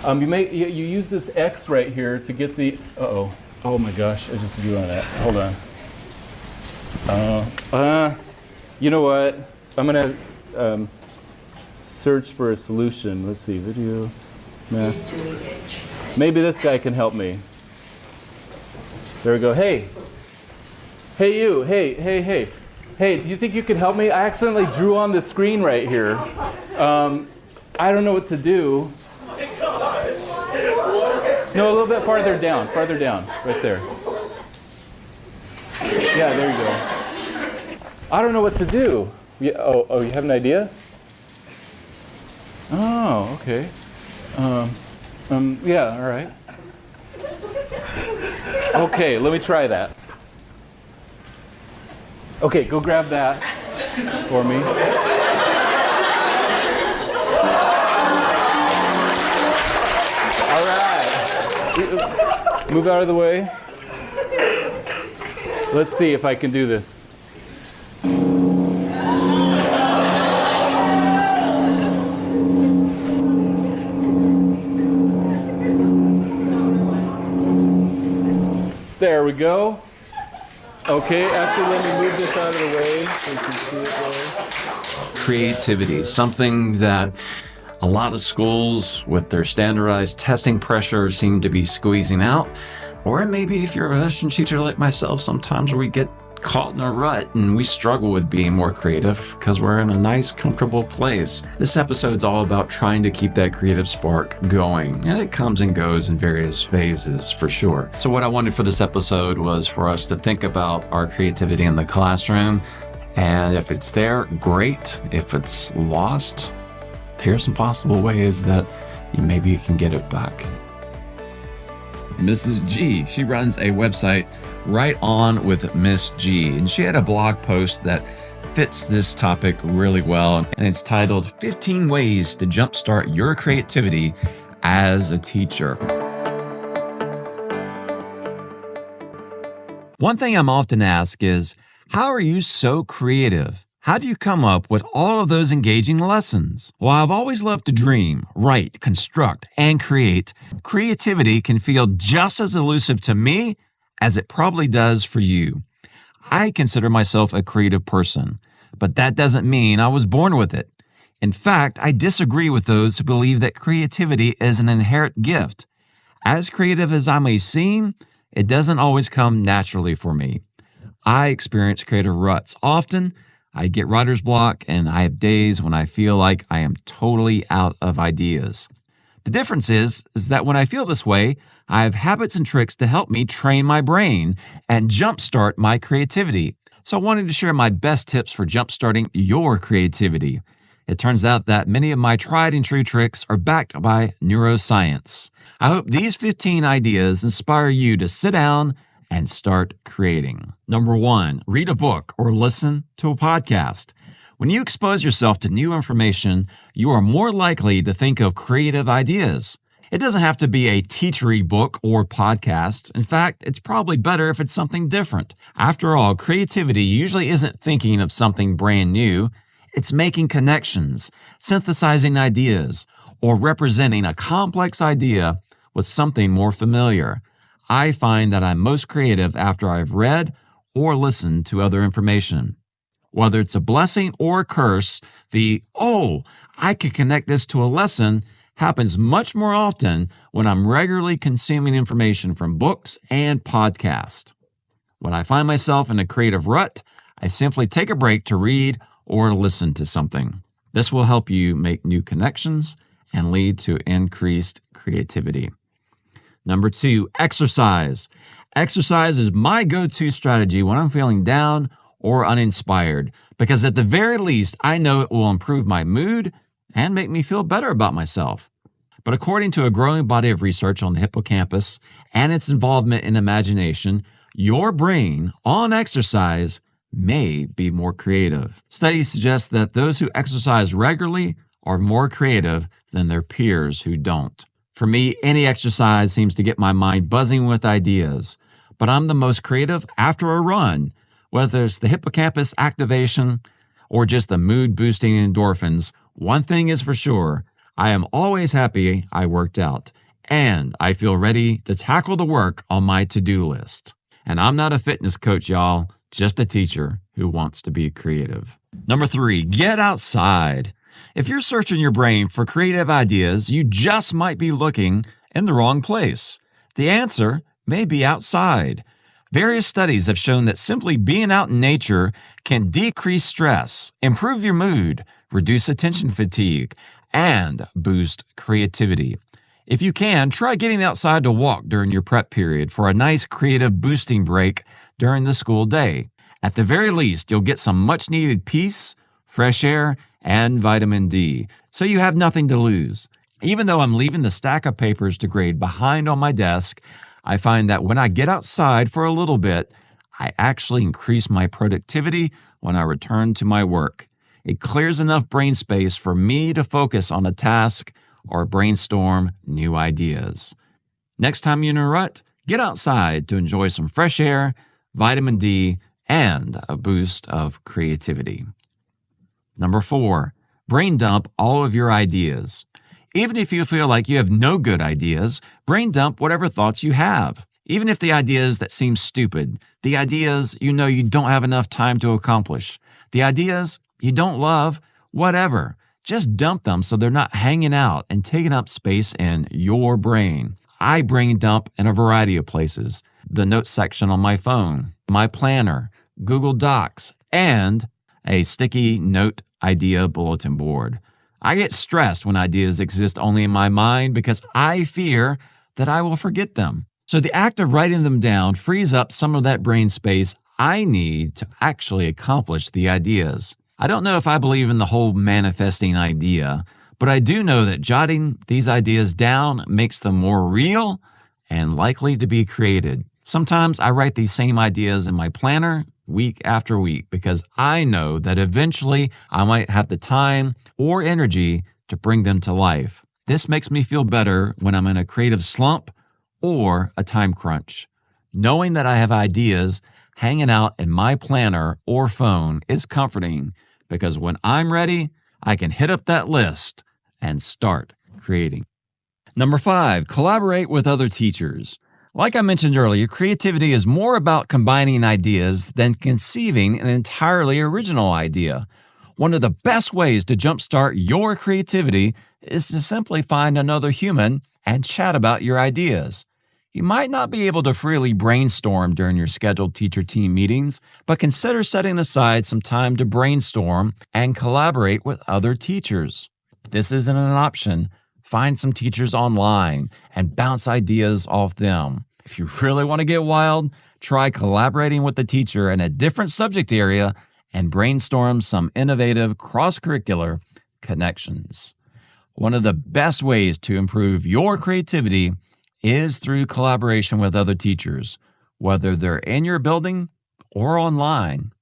You use this X right here to get the. Oh my gosh! I just drew on that. Hold on. You know what? I'm gonna search for a solution. Let's see, video, math. Maybe this guy can help me. There we go. Hey you. Hey. Do you think you could help me? I accidentally drew on the screen right here. I don't know what to do. No, a little bit farther down, right there. Yeah, there you go. I don't know what to do. You have an idea? Oh, okay. Yeah, all right. Okay, let me try that. Okay, go grab that for me. All right. Move out of the way. Let's see if I can do this. There we go. Okay, actually let me move this out of the way so you can see it there. Creativity, something that a lot of schools with their standardized testing pressure seem to be squeezing out. Or maybe if you're a Russian teacher like myself, sometimes we get caught in a rut and we struggle with being more creative because we're in a nice, comfortable place. This episode's all about trying to keep that creative spark going, and it comes and goes in various phases for sure. So what I wanted for this episode was for us to think about our creativity in the classroom, and if it's there, great. If it's lost, here's some possible ways that maybe you can get it back. Mrs. G, she runs a website, Right On with Miss G, and she had a blog post that fits this topic really well, and it's titled 15 Ways to Jumpstart Your Creativity as a Teacher. One thing I'm often asked is, how are you so creative? How do you come up with all of those engaging lessons? While I've always loved to dream, write, construct, and create, creativity can feel just as elusive to me as it probably does for you. I consider myself a creative person, but that doesn't mean I was born with it. In fact, I disagree with those who believe that creativity is an inherent gift. As creative as I may seem, it doesn't always come naturally for me. I experience creative ruts. Often, I get writer's block, and I have days when I feel like I am totally out of ideas. The difference is that when I feel this way, I have habits and tricks to help me train my brain and jumpstart my creativity. So I wanted to share my best tips for jumpstarting your creativity. It turns out that many of my tried and true tricks are backed by neuroscience. I hope these 15 ideas inspire you to sit down and start creating. Number 1, read a book or listen to a podcast. When you expose yourself to new information, you are more likely to think of creative ideas. It doesn't have to be a teachery book or podcast. In fact, it's probably better if it's something different. After all, creativity usually isn't thinking of something brand new. It's making connections, synthesizing ideas, or representing a complex idea with something more familiar. I find that I'm most creative after I've read or listened to other information. Whether it's a blessing or a curse, I could connect this to a lesson happens much more often when I'm regularly consuming information from books and podcasts. When I find myself in a creative rut, I simply take a break to read or listen to something. This will help you make new connections and lead to increased creativity. Number 2, exercise. Exercise is my go-to strategy when I'm feeling down or uninspired, because at the very least, I know it will improve my mood and make me feel better about myself. But according to a growing body of research on the hippocampus and its involvement in imagination, your brain on exercise may be more creative. Studies suggest that those who exercise regularly are more creative than their peers who don't. For me, any exercise seems to get my mind buzzing with ideas, but I'm the most creative after a run, whether it's the hippocampus activation or just the mood-boosting endorphins. One thing is for sure, I am always happy I worked out, and I feel ready to tackle the work on my to-do list. And I'm not a fitness coach, y'all, just a teacher who wants to be creative. Number 3, get outside. If you're searching your brain for creative ideas, you just might be looking in the wrong place. The answer may be outside. Various studies have shown that simply being out in nature can decrease stress, improve your mood, reduce attention fatigue, and boost creativity. If you can, try getting outside to walk during your prep period for a nice creative boosting break during the school day. At the very least, you'll get some much-needed peace, fresh air, and vitamin D, so you have nothing to lose. Even though I'm leaving the stack of papers to grade behind on my desk, I find that when I get outside for a little bit, I actually increase my productivity when I return to my work. It clears enough brain space for me to focus on a task or brainstorm new ideas. Next time you're in a rut, get outside to enjoy some fresh air, vitamin D, and a boost of creativity. Number 4, brain dump all of your ideas. Even if you feel like you have no good ideas, brain dump whatever thoughts you have. Even if the ideas that seem stupid, the ideas you know you don't have enough time to accomplish, the ideas you don't love, whatever. Just dump them so they're not hanging out and taking up space in your brain. I brain dump in a variety of places. The notes section on my phone, my planner, Google Docs, and a sticky note idea bulletin board. I get stressed when ideas exist only in my mind because I fear that I will forget them. So the act of writing them down frees up some of that brain space I need to actually accomplish the ideas. I don't know if I believe in the whole manifesting idea, but I do know that jotting these ideas down makes them more real and likely to be created. Sometimes I write these same ideas in my planner week after week because I know that eventually I might have the time or energy to bring them to life. This makes me feel better when I'm in a creative slump or a time crunch. Knowing that I have ideas hanging out in my planner or phone is comforting because when I'm ready, I can hit up that list and start creating. Number 5, collaborate with other teachers. Like I mentioned earlier, creativity is more about combining ideas than conceiving an entirely original idea. One of the best ways to jumpstart your creativity is to simply find another human and chat about your ideas. You might not be able to freely brainstorm during your scheduled teacher-team meetings, but consider setting aside some time to brainstorm and collaborate with other teachers. If this isn't an option, find some teachers online and bounce ideas off them. If you really want to get wild, try collaborating with the teacher in a different subject area and brainstorm some innovative cross-curricular connections. One of the best ways to improve your creativity is through collaboration with other teachers, whether they're in your building or online.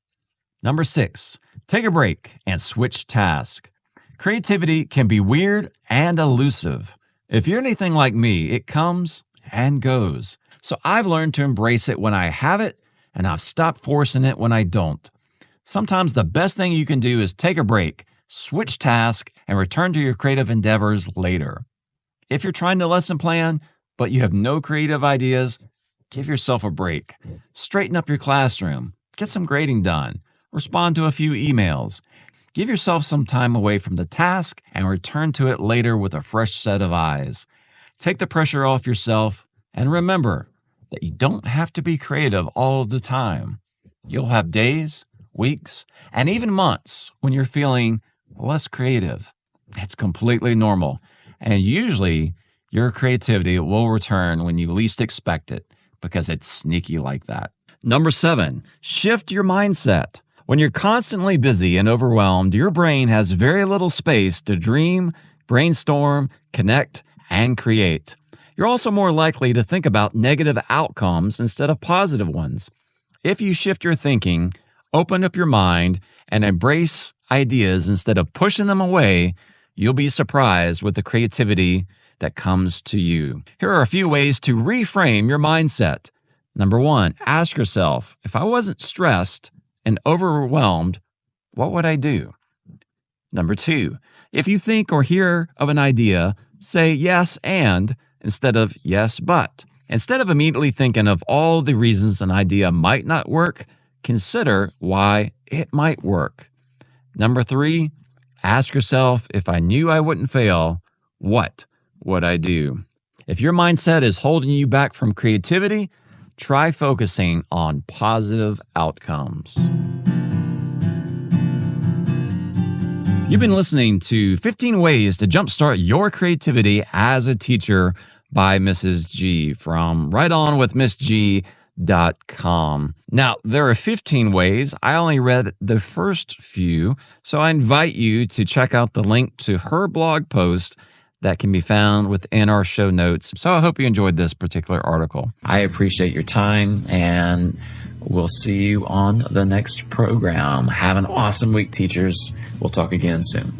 Number 6, take a break and switch tasks. Creativity can be weird and elusive. If you're anything like me, it comes and goes. So I've learned to embrace it when I have it, and I've stopped forcing it when I don't. Sometimes the best thing you can do is take a break, switch tasks, and return to your creative endeavors later. If you're trying to lesson plan, but you have no creative ideas, give yourself a break. Straighten up your classroom. Get some grading done. Respond to a few emails. Give yourself some time away from the task and return to it later with a fresh set of eyes. Take the pressure off yourself and remember that you don't have to be creative all of the time. You'll have days, weeks, and even months when you're feeling less creative. It's completely normal, and usually your creativity will return when you least expect it because it's sneaky like that. Number 7, shift your mindset. When you're constantly busy and overwhelmed, your brain has very little space to dream, brainstorm, connect, and create. You're also more likely to think about negative outcomes instead of positive ones. If you shift your thinking, open up your mind, and embrace ideas instead of pushing them away, you'll be surprised with the creativity that comes to you. Here are a few ways to reframe your mindset. Number 1, ask yourself, if I wasn't stressed and overwhelmed, what would I do? Number 2, if you think or hear of an idea, say yes and instead of yes but. Instead of immediately thinking of all the reasons an idea might not work, consider why it might work. Number 3, ask yourself, if I knew I wouldn't fail, what would I do? If your mindset is holding you back from creativity, try focusing on positive outcomes. You've been listening to 15 Ways to Jumpstart Your Creativity as a Teacher by Mrs. G from rightonwithmissg.com. Now, there are 15 ways. I only read the first few, so I invite you to check out the link to her blog post that can be found within our show notes. So I hope you enjoyed this particular article. I appreciate your time, and we'll see you on the next program. Have an awesome week, teachers. We'll talk again soon.